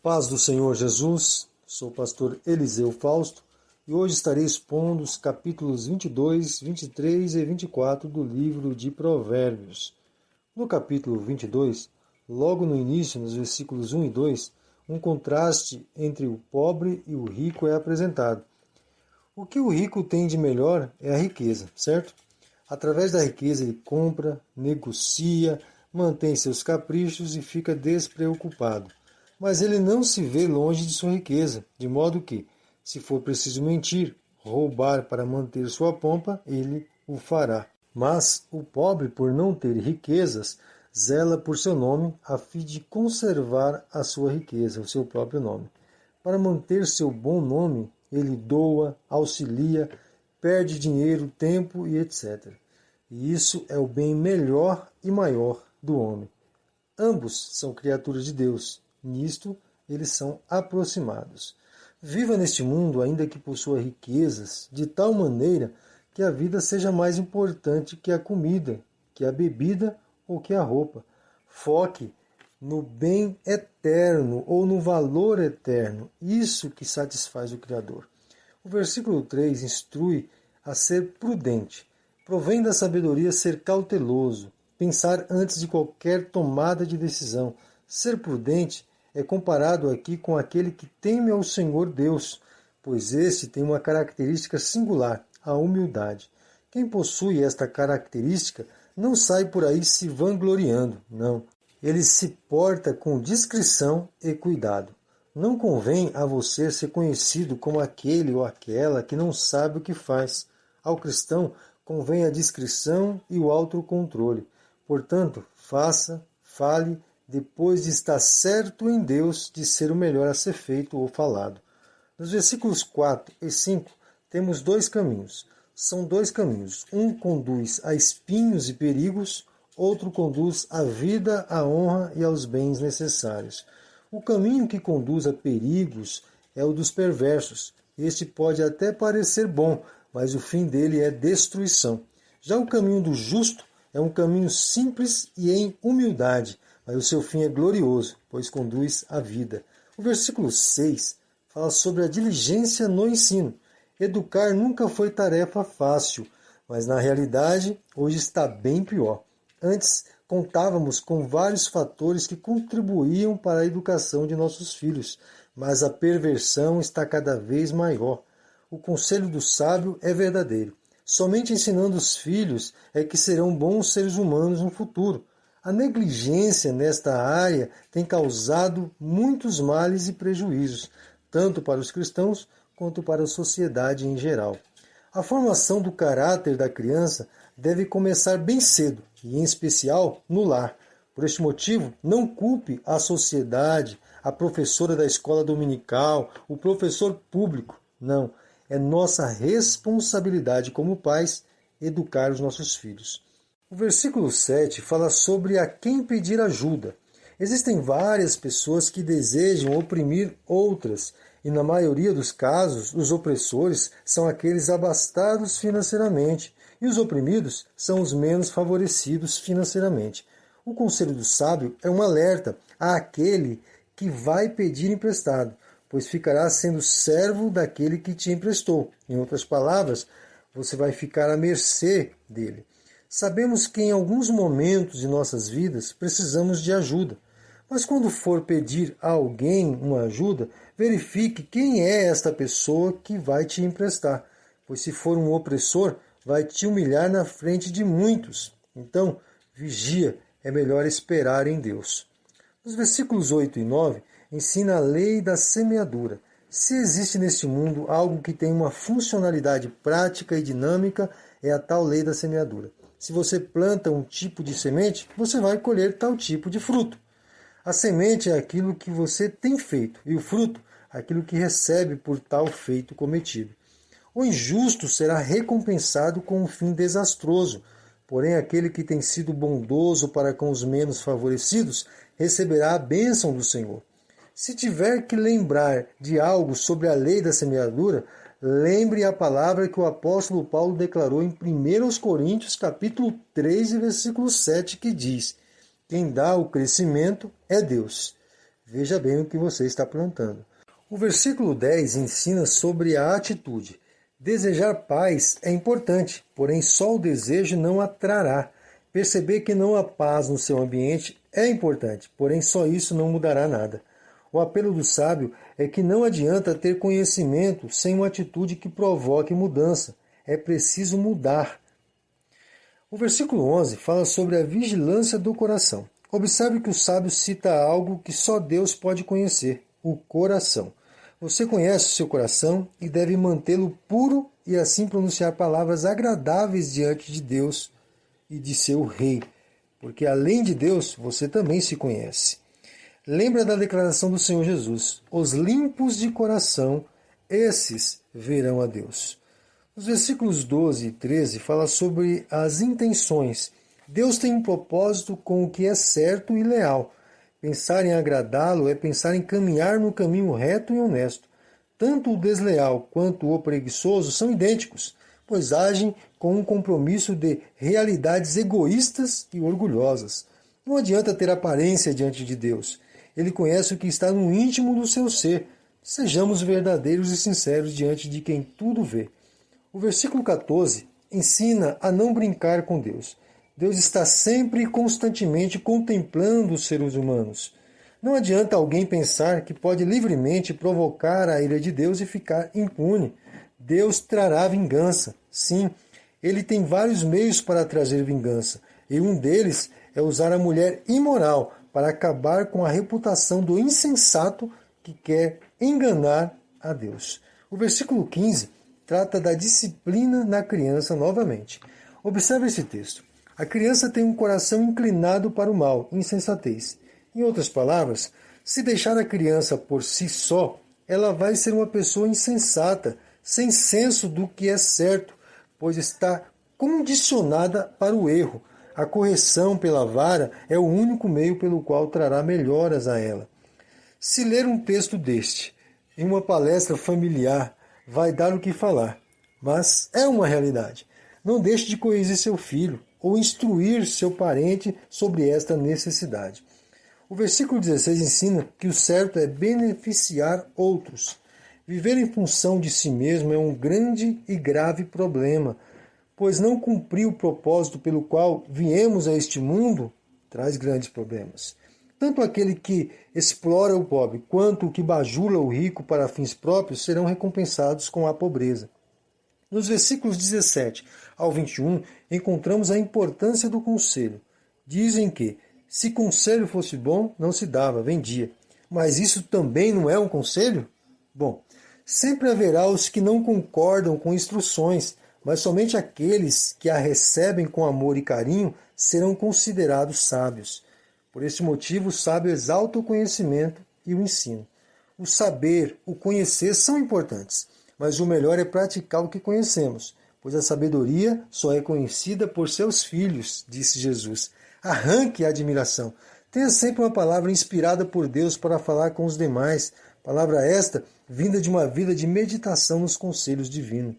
Paz do Senhor Jesus, sou o pastor Eliseu Fausto e hoje estarei expondo os capítulos 22, 23 e 24 do livro de Provérbios. No capítulo 22, logo no início, nos versículos 1 e 2, um contraste entre o pobre e o rico é apresentado. O que o rico tem de melhor é a riqueza, certo? Através da riqueza ele compra, negocia, mantém seus caprichos e fica despreocupado. Mas ele não se vê longe de sua riqueza, de modo que, se for preciso mentir, roubar para manter sua pompa, ele o fará. Mas o pobre, por não ter riquezas, zela por seu nome, a fim de conservar a sua riqueza, o seu próprio nome. Para manter seu bom nome, ele doa, auxilia, perde dinheiro, tempo e etc. E isso é o bem melhor e maior do homem. Ambos são criaturas de Deus. Nisto, eles são aproximados. Viva neste mundo, ainda que possua riquezas, de tal maneira que a vida seja mais importante que a comida, que a bebida ou que a roupa. Foque no bem eterno ou no valor eterno, isso que satisfaz o Criador. O versículo 3 instrui a ser prudente. Provém da sabedoria ser cauteloso, pensar antes de qualquer tomada de decisão. Ser prudente é comparado aqui com aquele que teme ao Senhor Deus, pois este tem uma característica singular, a humildade. Quem possui esta característica não sai por aí se vangloriando, não. Ele se porta com discrição e cuidado. Não convém a você ser conhecido como aquele ou aquela que não sabe o que faz. Ao cristão convém a discrição e o autocontrole. Portanto, fale, depois de estar certo em Deus de ser o melhor a ser feito ou falado. Nos versículos 4 e 5, temos dois caminhos. São dois caminhos. Um conduz a espinhos e perigos, outro conduz à vida, à honra e aos bens necessários. O caminho que conduz a perigos é o dos perversos. Este pode até parecer bom, mas o fim dele é destruição. Já o caminho do justo é um caminho simples e em humildade, mas o seu fim é glorioso, pois conduz à vida. O versículo 6 fala sobre a diligência no ensino. Educar nunca foi tarefa fácil, mas na realidade hoje está bem pior. Antes contávamos com vários fatores que contribuíam para a educação de nossos filhos, mas a perversão está cada vez maior. O conselho do sábio é verdadeiro. Somente ensinando os filhos é que serão bons seres humanos no futuro. A negligência nesta área tem causado muitos males e prejuízos, tanto para os cristãos quanto para a sociedade em geral. A formação do caráter da criança deve começar bem cedo, e em especial no lar. Por este motivo, não culpe a sociedade, a professora da escola dominical, o professor público. Não, é nossa responsabilidade como pais educar os nossos filhos. O versículo 7 fala sobre a quem pedir ajuda. Existem várias pessoas que desejam oprimir outras, e na maioria dos casos, os opressores são aqueles abastados financeiramente, e os oprimidos são os menos favorecidos financeiramente. O conselho do sábio é um alerta àquele que vai pedir emprestado, pois ficará sendo servo daquele que te emprestou. Em outras palavras, você vai ficar à mercê dele. Sabemos que em alguns momentos de nossas vidas precisamos de ajuda, mas quando for pedir a alguém uma ajuda, verifique quem é esta pessoa que vai te emprestar, pois se for um opressor, vai te humilhar na frente de muitos. Então, vigia, é melhor esperar em Deus. Nos versículos 8 e 9, ensina a lei da semeadura. Se existe neste mundo algo que tem uma funcionalidade prática e dinâmica, é a tal lei da semeadura. Se você planta um tipo de semente, você vai colher tal tipo de fruto. A semente é aquilo que você tem feito, e o fruto, aquilo que recebe por tal feito cometido. O injusto será recompensado com um fim desastroso, porém aquele que tem sido bondoso para com os menos favorecidos receberá a bênção do Senhor. Se tiver que lembrar de algo sobre a lei da semeadura, lembre a palavra que o apóstolo Paulo declarou em 1 Coríntios capítulo 3, versículo 7, que diz: quem dá o crescimento é Deus. Veja bem o que você está plantando. O versículo 10 ensina sobre a atitude. Desejar paz é importante, porém só o desejo não a trará. Perceber que não há paz no seu ambiente é importante, porém só isso não mudará nada. O apelo do sábio é que não adianta ter conhecimento sem uma atitude que provoque mudança. É preciso mudar. O versículo 11 fala sobre a vigilância do coração. Observe que o sábio cita algo que só Deus pode conhecer, o coração. Você conhece o seu coração e deve mantê-lo puro e assim pronunciar palavras agradáveis diante de Deus e de seu rei, porque além de Deus, você também se conhece. Lembra da declaração do Senhor Jesus: os limpos de coração, esses verão a Deus. Os versículos 12 e 13 falam sobre as intenções. Deus tem um propósito com o que é certo e leal. Pensar em agradá-lo é pensar em caminhar no caminho reto e honesto. Tanto o desleal quanto o preguiçoso são idênticos, pois agem com um compromisso de realidades egoístas e orgulhosas. Não adianta ter aparência diante de Deus. Ele conhece o que está no íntimo do seu ser. Sejamos verdadeiros e sinceros diante de quem tudo vê. O versículo 14 ensina a não brincar com Deus. Deus está sempre e constantemente contemplando os seres humanos. Não adianta alguém pensar que pode livremente provocar a ira de Deus e ficar impune. Deus trará vingança. Sim, ele tem vários meios para trazer vingança, e um deles é usar a mulher imoral para acabar com a reputação do insensato que quer enganar a Deus. O versículo 15 trata da disciplina na criança novamente. Observe esse texto. A criança tem um coração inclinado para o mal, insensatez. Em outras palavras, se deixar a criança por si só, ela vai ser uma pessoa insensata, sem senso do que é certo, pois está condicionada para o erro. A correção pela vara é o único meio pelo qual trará melhoras a ela. Se ler um texto deste em uma palestra familiar, vai dar o que falar, mas é uma realidade. Não deixe de corrigir seu filho ou instruir seu parente sobre esta necessidade. O versículo 16 ensina que o certo é beneficiar outros. Viver em função de si mesmo é um grande e grave problema, pois não cumprir o propósito pelo qual viemos a este mundo traz grandes problemas. Tanto aquele que explora o pobre quanto o que bajula o rico para fins próprios serão recompensados com a pobreza. Nos versículos 17 ao 21, encontramos a importância do conselho. Dizem que, se conselho fosse bom, não se dava, vendia. Mas isso também não é um conselho? Bom, sempre haverá os que não concordam com instruções, mas somente aqueles que a recebem com amor e carinho serão considerados sábios. Por esse motivo, o sábio exalta o conhecimento e o ensino. O saber, o conhecer são importantes, mas o melhor é praticar o que conhecemos, pois a sabedoria só é conhecida por seus filhos, disse Jesus. Arranque a admiração. Tenha sempre uma palavra inspirada por Deus para falar com os demais, palavra esta vinda de uma vida de meditação nos conselhos divinos.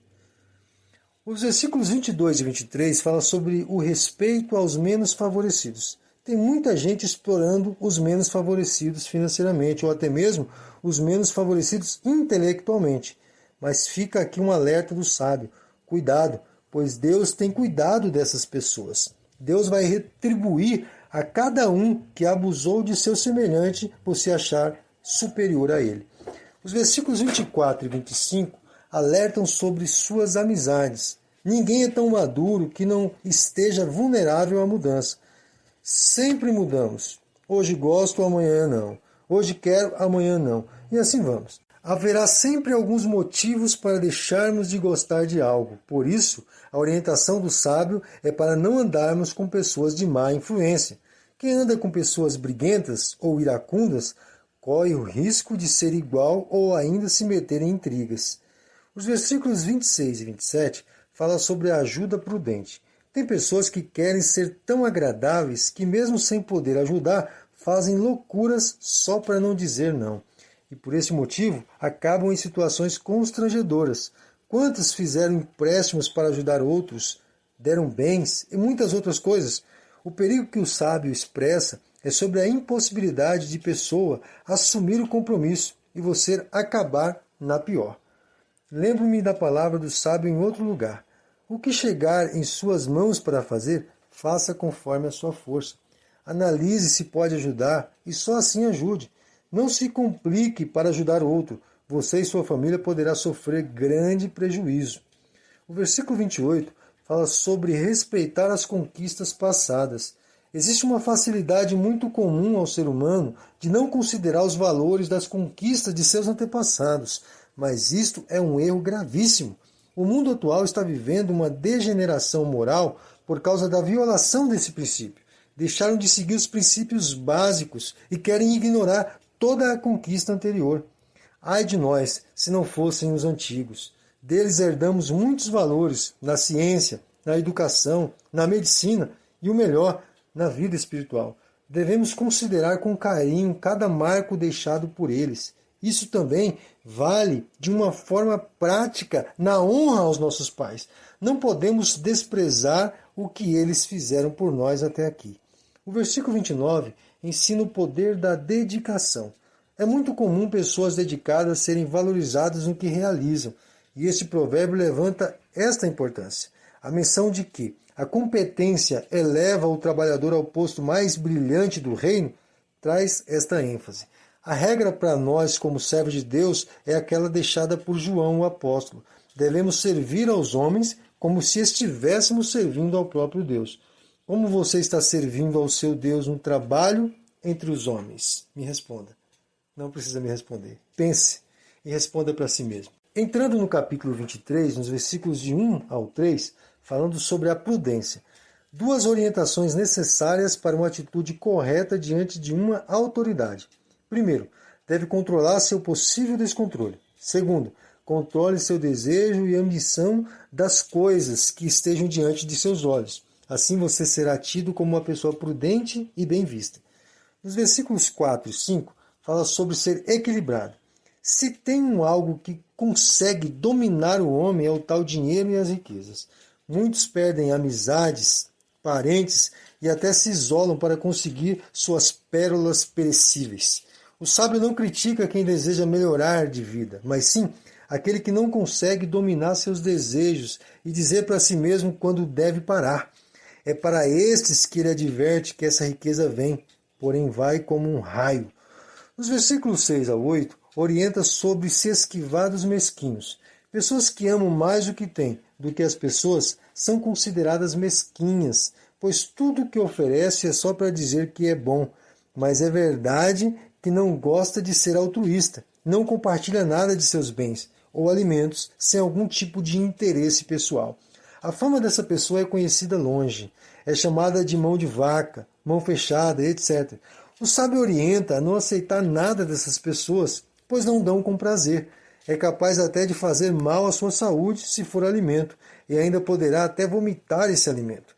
Os versículos 22 e 23 falam sobre o respeito aos menos favorecidos. Tem muita gente explorando os menos favorecidos financeiramente, ou até mesmo os menos favorecidos intelectualmente. Mas fica aqui um alerta do sábio. Cuidado, pois Deus tem cuidado dessas pessoas. Deus vai retribuir a cada um que abusou de seu semelhante por se achar superior a ele. Os versículos 24 e 25 alertam sobre suas amizades. Ninguém é tão maduro que não esteja vulnerável à mudança. Sempre mudamos. Hoje gosto, amanhã não. Hoje quero, amanhã não. E assim vamos. Haverá sempre alguns motivos para deixarmos de gostar de algo. Por isso, a orientação do sábio é para não andarmos com pessoas de má influência. Quem anda com pessoas briguentas ou iracundas corre o risco de ser igual ou ainda se meter em intrigas. Os versículos 26 e 27 falam sobre a ajuda prudente. Tem pessoas que querem ser tão agradáveis que, mesmo sem poder ajudar, fazem loucuras só para não dizer não. E por esse motivo, acabam em situações constrangedoras. Quantos fizeram empréstimos para ajudar outros, deram bens e muitas outras coisas? O perigo que o sábio expressa É sobre a impossibilidade de pessoa assumir o compromisso e você acabar na pior. Lembro-me da palavra do sábio em outro lugar. O que chegar em suas mãos para fazer, faça conforme a sua força. Analise se pode ajudar e só assim ajude. Não se complique para ajudar outro. Você e sua família poderá sofrer grande prejuízo. O versículo 28 fala sobre respeitar as conquistas passadas. Existe uma facilidade muito comum ao ser humano de não considerar os valores das conquistas de seus antepassados, mas isto é um erro gravíssimo. O mundo atual está vivendo uma degeneração moral por causa da violação desse princípio. Deixaram de seguir os princípios básicos e querem ignorar toda a conquista anterior. Ai de nós, se não fossem os antigos. Deles herdamos muitos valores na ciência, na educação, na medicina e, o melhor, na vida espiritual. Devemos considerar com carinho cada marco deixado por eles. Isso também vale de uma forma prática na honra aos nossos pais. Não podemos desprezar o que eles fizeram por nós até aqui. O versículo 29 ensina o poder da dedicação. É muito comum pessoas dedicadas serem valorizadas no que realizam, e este provérbio levanta esta importância. A menção de que a competência eleva o trabalhador ao posto mais brilhante do reino traz esta ênfase. A regra para nós, como servos de Deus, é aquela deixada por João, o apóstolo. Devemos servir aos homens como se estivéssemos servindo ao próprio Deus. Como você está servindo ao seu Deus no trabalho entre os homens? Me responda. Não precisa me responder. Pense e responda para si mesmo. Entrando no capítulo 23, nos versículos de 1 ao 3, falando sobre a prudência. Duas orientações necessárias para uma atitude correta diante de uma autoridade. Primeiro, deve controlar seu possível descontrole. Segundo, controle seu desejo e ambição das coisas que estejam diante de seus olhos. Assim você será tido como uma pessoa prudente e bem vista. Nos versículos 4 e 5, fala sobre ser equilibrado. Se tem algo que consegue dominar o homem é o tal dinheiro e as riquezas. Muitos perdem amizades, parentes e até se isolam para conseguir suas pérolas perecíveis. O sábio não critica quem deseja melhorar de vida, mas sim aquele que não consegue dominar seus desejos e dizer para si mesmo quando deve parar. É para estes que ele adverte que essa riqueza vem, porém vai como um raio. Nos versículos 6 a 8, orienta sobre se esquivar dos mesquinhos. Pessoas que amam mais o que têm do que as pessoas são consideradas mesquinhas, pois tudo o que oferece é só para dizer que é bom. Mas é verdade que não gosta de ser altruísta, não compartilha nada de seus bens ou alimentos sem algum tipo de interesse pessoal. A fama dessa pessoa é conhecida longe, é chamada de mão de vaca, mão fechada, etc. O sábio orienta a não aceitar nada dessas pessoas, pois não dão com prazer. É capaz até de fazer mal à sua saúde se for alimento, e ainda poderá até vomitar esse alimento.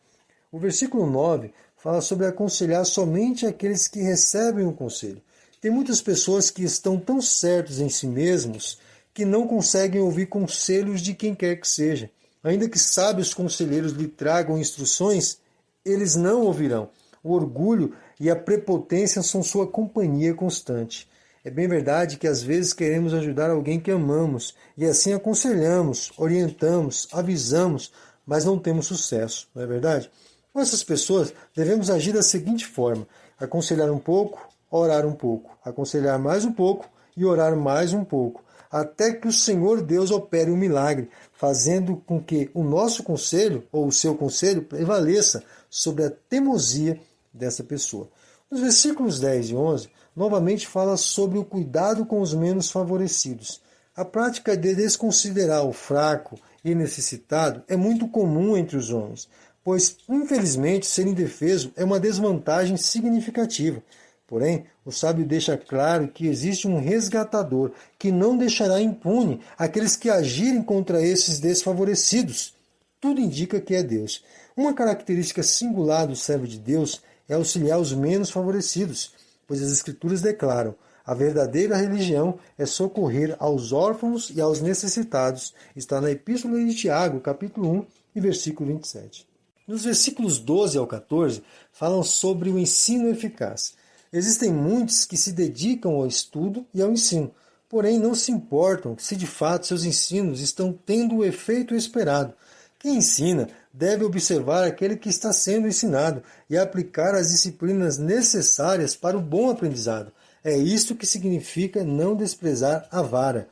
O versículo 9 fala sobre aconselhar somente aqueles que recebem o conselho. Tem muitas pessoas que estão tão certos em si mesmos que não conseguem ouvir conselhos de quem quer que seja. Ainda que sábios conselheiros lhe tragam instruções, eles não ouvirão. O orgulho e a prepotência são sua companhia constante. É bem verdade que às vezes queremos ajudar alguém que amamos e assim aconselhamos, orientamos, avisamos, mas não temos sucesso, não é verdade? Com essas pessoas devemos agir da seguinte forma: aconselhar um pouco, orar um pouco, aconselhar mais um pouco e orar mais um pouco, até que o Senhor Deus opere um milagre, fazendo com que o nosso conselho ou o seu conselho prevaleça sobre a teimosia dessa pessoa. Nos versículos 10 e 11, novamente fala sobre o cuidado com os menos favorecidos. A prática de desconsiderar o fraco e necessitado é muito comum entre os homens, pois, infelizmente, ser indefeso é uma desvantagem significativa. Porém, o sábio deixa claro que existe um resgatador que não deixará impune aqueles que agirem contra esses desfavorecidos. Tudo indica que é Deus. Uma característica singular do servo de Deus é auxiliar os menos favorecidos, pois as Escrituras declaram: a verdadeira religião é socorrer aos órfãos e aos necessitados. Está na Epístola de Tiago, capítulo 1, e versículo 27. Nos versículos 12 ao 14, falam sobre o ensino eficaz. Existem muitos que se dedicam ao estudo e ao ensino, porém não se importam se de fato seus ensinos estão tendo o efeito esperado. Quem ensina deve observar aquele que está sendo ensinado e aplicar as disciplinas necessárias para o bom aprendizado. É isto que significa não desprezar a vara.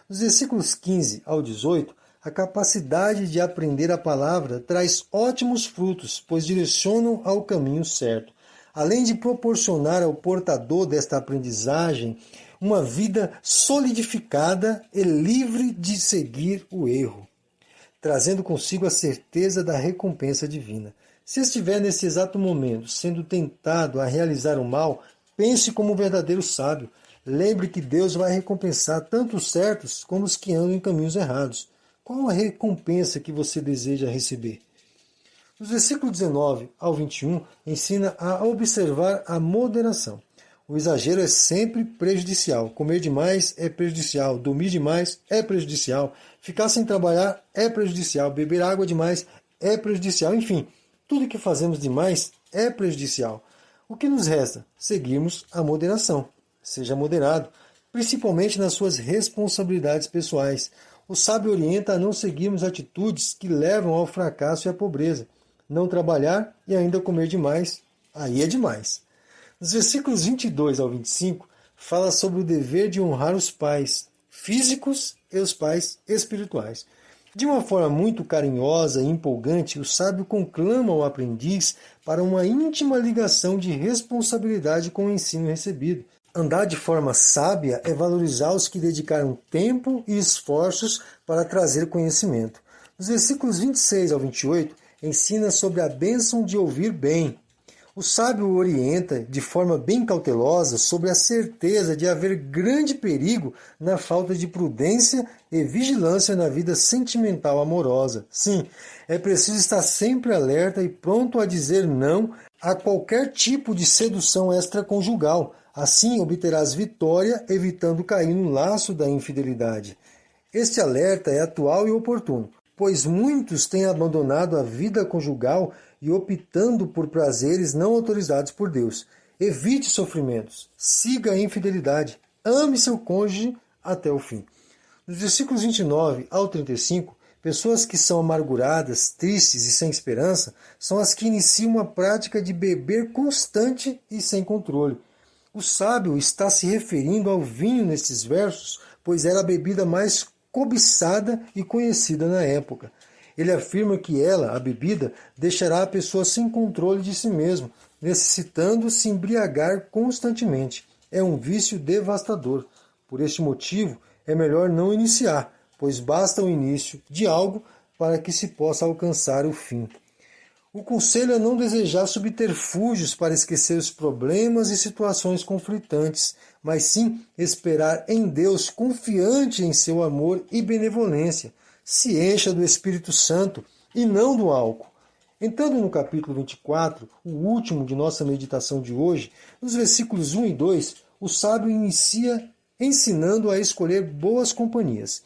Nos versículos 15 ao 18, a capacidade de aprender a palavra traz ótimos frutos, pois direcionam ao caminho certo. Além de proporcionar ao portador desta aprendizagem uma vida solidificada e livre de seguir o erro, trazendo consigo a certeza da recompensa divina. Se estiver nesse exato momento sendo tentado a realizar o mal, pense como um verdadeiro sábio. Lembre que Deus vai recompensar tanto os certos como os que andam em caminhos errados. Qual a recompensa que você deseja receber? Nos versículos 19 ao 21, ensina a observar a moderação. O exagero é sempre prejudicial. Comer demais é prejudicial. Dormir demais é prejudicial. Ficar sem trabalhar é prejudicial. Beber água demais é prejudicial. Enfim, tudo que fazemos demais é prejudicial. O que nos resta? Seguirmos a moderação. Seja moderado, principalmente nas suas responsabilidades pessoais. O sábio orienta a não seguirmos atitudes que levam ao fracasso e à pobreza. Não trabalhar e ainda comer demais, aí é demais. Nos versículos 22 ao 25, fala sobre o dever de honrar os pais físicos e os pais espirituais. De uma forma muito carinhosa e empolgante, o sábio conclama o aprendiz para uma íntima ligação de responsabilidade com o ensino recebido. Andar de forma sábia é valorizar os que dedicaram tempo e esforços para trazer conhecimento. Nos versículos 26 ao 28, ensina sobre a bênção de ouvir bem. O sábio orienta de forma bem cautelosa sobre a certeza de haver grande perigo na falta de prudência e vigilância na vida sentimental amorosa. Sim, é preciso estar sempre alerta e pronto a dizer não a qualquer tipo de sedução extraconjugal. Assim obterás vitória, evitando cair no laço da infidelidade. Este alerta é atual e oportuno, pois muitos têm abandonado a vida conjugal e optando por prazeres não autorizados por Deus. Evite sofrimentos, siga a infidelidade, ame seu cônjuge até o fim. Nos versículos 29 ao 35, pessoas que são amarguradas, tristes e sem esperança são as que iniciam uma prática de beber constante e sem controle. O sábio está se referindo ao vinho nestes versos, pois era a bebida mais cobiçada e conhecida na época. Ele afirma que ela, a bebida, deixará a pessoa sem controle de si mesmo, necessitando se embriagar constantemente. É um vício devastador. Por este motivo, é melhor não iniciar, pois basta o início de algo para que se possa alcançar o fim. O conselho é não desejar subterfúgios para esquecer os problemas e situações conflitantes, mas sim esperar em Deus, confiante em seu amor e benevolência. Se encha do Espírito Santo e não do álcool. Entrando no capítulo 24, o último de nossa meditação de hoje, nos versículos 1 e 2, o sábio inicia ensinando a escolher boas companhias.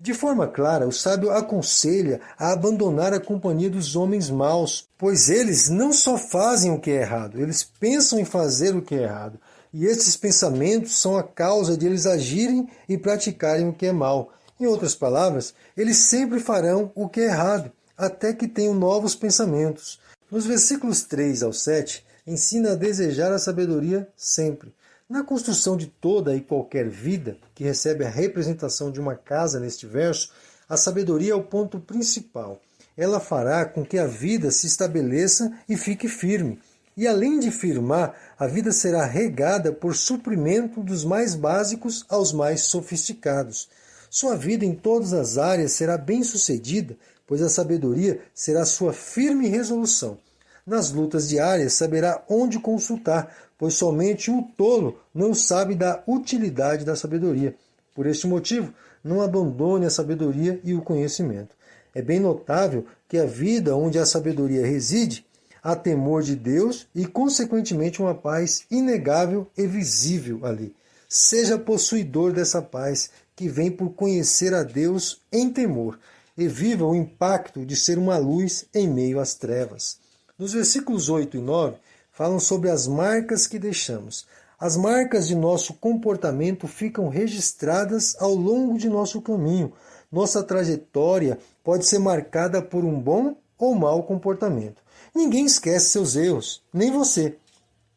De forma clara, o sábio aconselha a abandonar a companhia dos homens maus, pois eles não só fazem o que é errado, eles pensam em fazer o que é errado. E esses pensamentos são a causa de eles agirem e praticarem o que é mal. Em outras palavras, eles sempre farão o que é errado, até que tenham novos pensamentos. Nos versículos 3 ao 7, ensina a desejar a sabedoria sempre. Na construção de toda e qualquer vida, que recebe a representação de uma casa neste verso, a sabedoria é o ponto principal. Ela fará com que a vida se estabeleça e fique firme. E além de firmar, a vida será regada por suprimento dos mais básicos aos mais sofisticados. Sua vida em todas as áreas será bem-sucedida, pois a sabedoria será sua firme resolução. Nas lutas diárias saberá onde consultar, pois somente o tolo não sabe da utilidade da sabedoria. Por este motivo, não abandone a sabedoria e o conhecimento. É bem notável que a vida onde a sabedoria reside, há temor de Deus e, consequentemente, uma paz inegável e visível ali. Seja possuidor dessa paz que vem por conhecer a Deus em temor e viva o impacto de ser uma luz em meio às trevas. Nos versículos 8 e 9, falam sobre as marcas que deixamos. As marcas de nosso comportamento ficam registradas ao longo de nosso caminho. Nossa trajetória pode ser marcada por um bom ou mau comportamento. Ninguém esquece seus erros, nem você.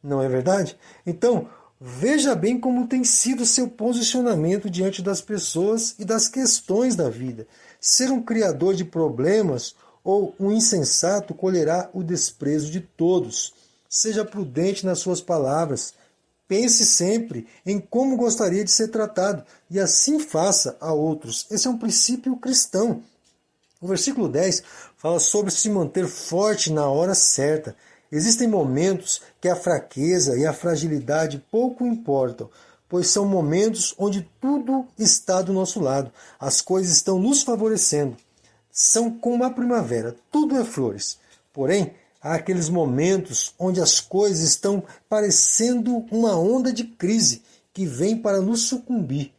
Não é verdade? Então, veja bem como tem sido seu posicionamento diante das pessoas e das questões da vida. Ser um criador de problemas ou um insensato colherá o desprezo de todos. Seja prudente nas suas palavras. Pense sempre em como gostaria de ser tratado e assim faça a outros. Esse é um princípio cristão. O versículo 10 fala sobre se manter forte na hora certa. Existem momentos que a fraqueza e a fragilidade pouco importam, pois são momentos onde tudo está do nosso lado. As coisas estão nos favorecendo. São como a primavera, tudo é flores. Porém, há aqueles momentos onde as coisas estão parecendo uma onda de crise que vem para nos sucumbir.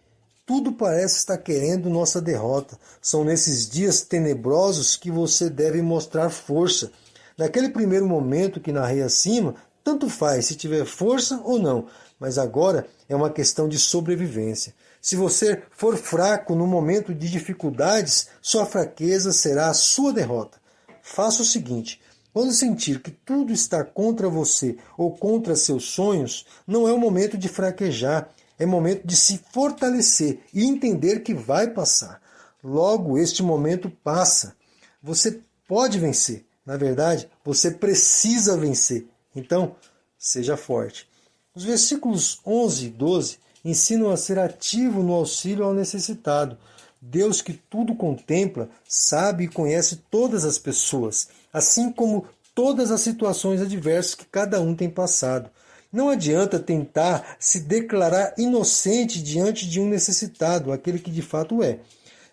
Tudo parece estar querendo nossa derrota. São nesses dias tenebrosos que você deve mostrar força. Naquele primeiro momento que narrei acima, tanto faz se tiver força ou não, mas agora é uma questão de sobrevivência. Se você for fraco no momento de dificuldades, sua fraqueza será a sua derrota. Faça o seguinte: quando sentir que tudo está contra você ou contra seus sonhos, não é o momento de fraquejar, é momento de se fortalecer e entender que vai passar. Logo, este momento passa. Você pode vencer. Na verdade, você precisa vencer. Então, seja forte. Os versículos 11 e 12 ensinam a ser ativo no auxílio ao necessitado. Deus, que tudo contempla, sabe e conhece todas as pessoas, assim como todas as situações adversas que cada um tem passado. Não adianta tentar se declarar inocente diante de um necessitado, aquele que de fato é.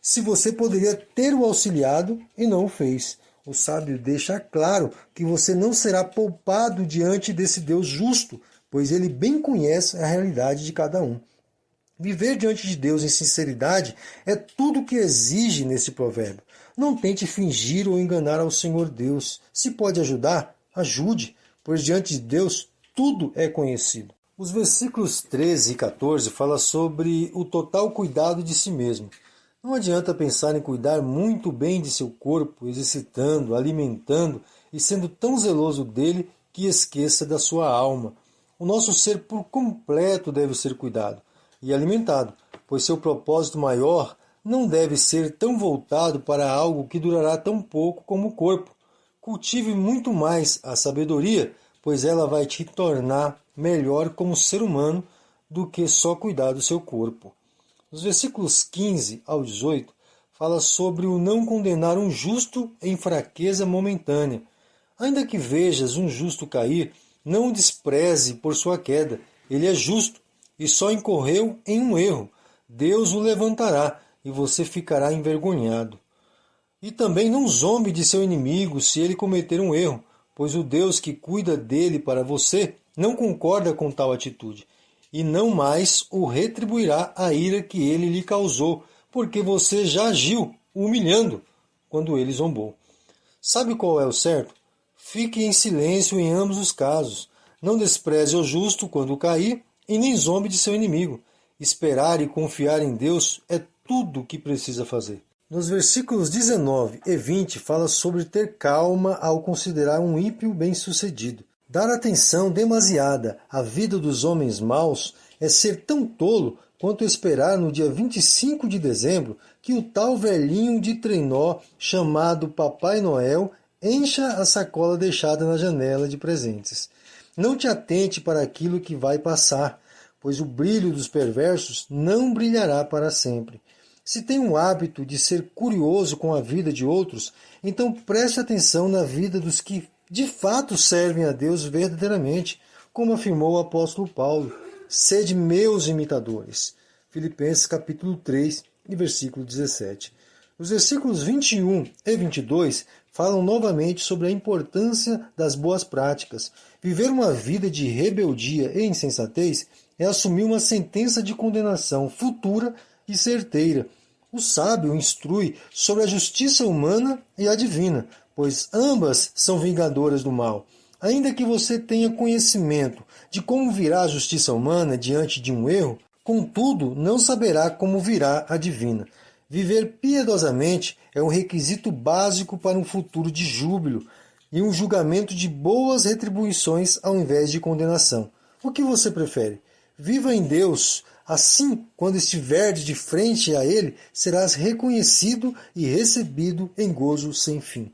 Se você poderia ter o auxiliado e não o fez. O sábio deixa claro que você não será poupado diante desse Deus justo, pois ele bem conhece a realidade de cada um. Viver diante de Deus em sinceridade é tudo o que exige nesse provérbio. Não tente fingir ou enganar ao Senhor Deus. Se pode ajudar, ajude, pois diante de Deus tudo é conhecido. Os versículos 13 e 14 falam sobre o total cuidado de si mesmo. Não adianta pensar em cuidar muito bem de seu corpo, exercitando, alimentando e sendo tão zeloso dele que esqueça da sua alma. O nosso ser por completo deve ser cuidado e alimentado, pois seu propósito maior não deve ser tão voltado para algo que durará tão pouco como o corpo. Cultive muito mais a sabedoria, pois ela vai te tornar melhor como ser humano do que só cuidar do seu corpo. Nos versículos 15 ao 18, fala sobre o não condenar um justo em fraqueza momentânea. Ainda que vejas um justo cair, não o despreze por sua queda. Ele é justo e só incorreu em um erro. Deus o levantará e você ficará envergonhado. E também não zombe de seu inimigo se ele cometer um erro, pois o Deus que cuida dele para você não concorda com tal atitude. E não mais o retribuirá a ira que ele lhe causou, porque você já agiu humilhando quando ele zombou. Sabe qual é o certo? Fique em silêncio em ambos os casos. Não despreze o justo quando cair e nem zombe de seu inimigo. Esperar e confiar em Deus é tudo o que precisa fazer. Nos versículos 19 e 20 fala sobre ter calma ao considerar um ímpio bem-sucedido. Dar atenção demasiada à vida dos homens maus é ser tão tolo quanto esperar no dia 25 de dezembro que o tal velhinho de trenó chamado Papai Noel encha a sacola deixada na janela de presentes. Não te atente para aquilo que vai passar, pois o brilho dos perversos não brilhará para sempre. Se tem um hábito de ser curioso com a vida de outros, então preste atenção na vida dos que de fato servem a Deus verdadeiramente, como afirmou o apóstolo Paulo. Sede meus imitadores. Filipenses capítulo 3 e versículo 17. Os versículos 21 e 22 falam novamente sobre a importância das boas práticas. Viver uma vida de rebeldia e insensatez é assumir uma sentença de condenação futura e certeira. O sábio instrui sobre a justiça humana e a divina, pois ambas são vingadoras do mal. Ainda que você tenha conhecimento de como virá a justiça humana diante de um erro, contudo não saberá como virá a divina. Viver piedosamente é um requisito básico para um futuro de júbilo e um julgamento de boas retribuições ao invés de condenação. O que você prefere? Viva em Deus. Assim, quando estiveres de frente a Ele, serás reconhecido e recebido em gozo sem fim.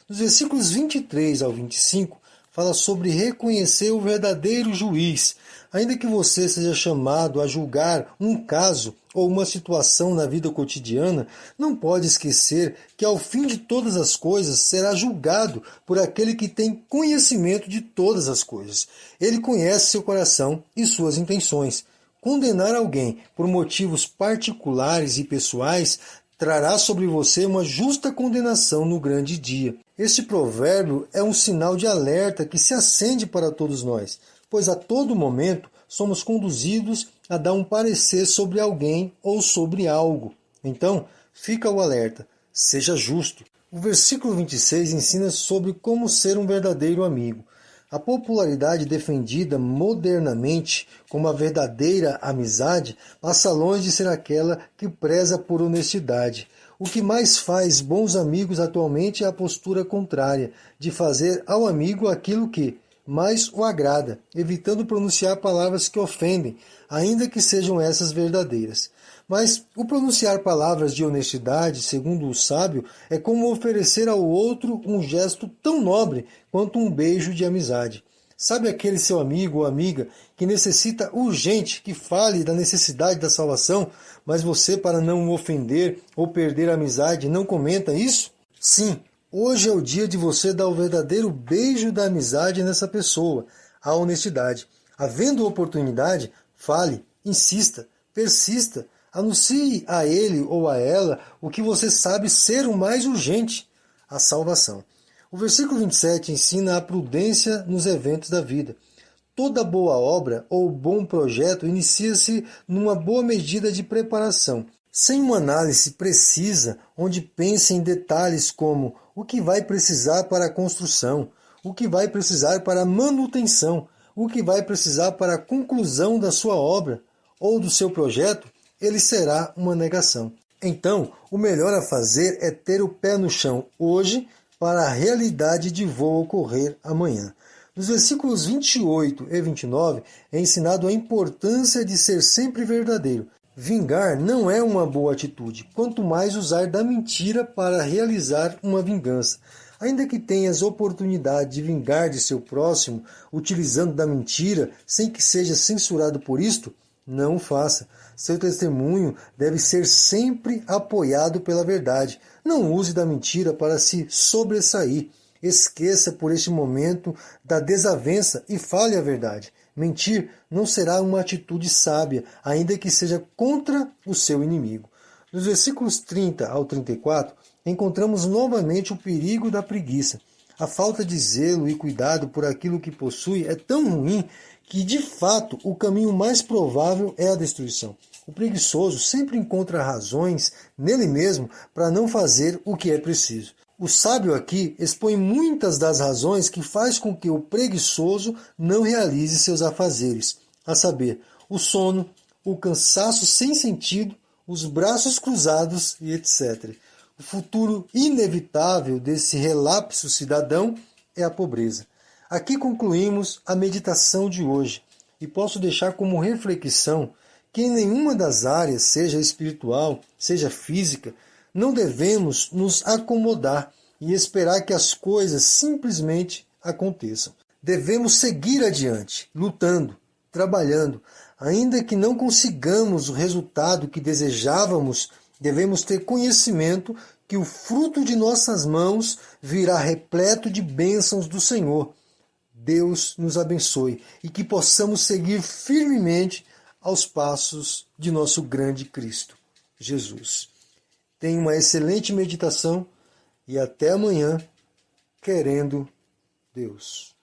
Nos versículos 23 ao 25, fala sobre reconhecer o verdadeiro juiz. Ainda que você seja chamado a julgar um caso ou uma situação na vida cotidiana, não pode esquecer que ao fim de todas as coisas será julgado por aquele que tem conhecimento de todas as coisas. Ele conhece seu coração e suas intenções. Condenar alguém por motivos particulares e pessoais trará sobre você uma justa condenação no grande dia. Este provérbio é um sinal de alerta que se acende para todos nós, pois a todo momento somos conduzidos a dar um parecer sobre alguém ou sobre algo. Então, fica o alerta, seja justo. O versículo 26 ensina sobre como ser um verdadeiro amigo. A popularidade defendida modernamente como a verdadeira amizade passa longe de ser aquela que preza por honestidade. O que mais faz bons amigos atualmente é a postura contrária, de fazer ao amigo aquilo que mais o agrada, evitando pronunciar palavras que ofendem, ainda que sejam essas verdadeiras. Mas o pronunciar palavras de honestidade, segundo o sábio, é como oferecer ao outro um gesto tão nobre quanto um beijo de amizade. Sabe aquele seu amigo ou amiga que necessita urgente que fale da necessidade da salvação, mas você, para não o ofender ou perder a amizade, não comenta isso? Sim, hoje é o dia de você dar o verdadeiro beijo da amizade nessa pessoa, a honestidade. Havendo oportunidade, fale, insista, persista. Anuncie a ele ou a ela o que você sabe ser o mais urgente, a salvação. O versículo 27 ensina a prudência nos eventos da vida. Toda boa obra ou bom projeto inicia-se numa boa medida de preparação, sem uma análise precisa, onde pense em detalhes como o que vai precisar para a construção, o que vai precisar para a manutenção, o que vai precisar para a conclusão da sua obra ou do seu projeto, ele será uma negação. Então, o melhor a fazer é ter o pé no chão hoje para a realidade de vou ocorrer amanhã. Nos versículos 28 e 29 é ensinado a importância de ser sempre verdadeiro. Vingar não é uma boa atitude, quanto mais usar da mentira para realizar uma vingança. Ainda que tenhas oportunidade de vingar de seu próximo, utilizando da mentira, sem que seja censurado por isto, não o faça. Seu testemunho deve ser sempre apoiado pela verdade. Não use da mentira para se sobressair. Esqueça por este momento da desavença e fale a verdade. Mentir não será uma atitude sábia, ainda que seja contra o seu inimigo. Nos versículos 30 ao 34, encontramos novamente o perigo da preguiça. A falta de zelo e cuidado por aquilo que possui é tão ruim que, de fato, o caminho mais provável é a destruição. O preguiçoso sempre encontra razões nele mesmo para não fazer o que é preciso. O sábio aqui expõe muitas das razões que faz com que o preguiçoso não realize seus afazeres, a saber, o sono, o cansaço sem sentido, os braços cruzados e etc. O futuro inevitável desse relapso cidadão é a pobreza. Aqui concluímos a meditação de hoje e posso deixar como reflexão que em nenhuma das áreas, seja espiritual, seja física, não devemos nos acomodar e esperar que as coisas simplesmente aconteçam. Devemos seguir adiante, lutando, trabalhando. Ainda que não consigamos o resultado que desejávamos, devemos ter conhecimento que o fruto de nossas mãos virá repleto de bênçãos do Senhor. Deus nos abençoe e que possamos seguir firmemente aos passos de nosso grande Cristo, Jesus. Tenha uma excelente meditação e até amanhã, querendo Deus.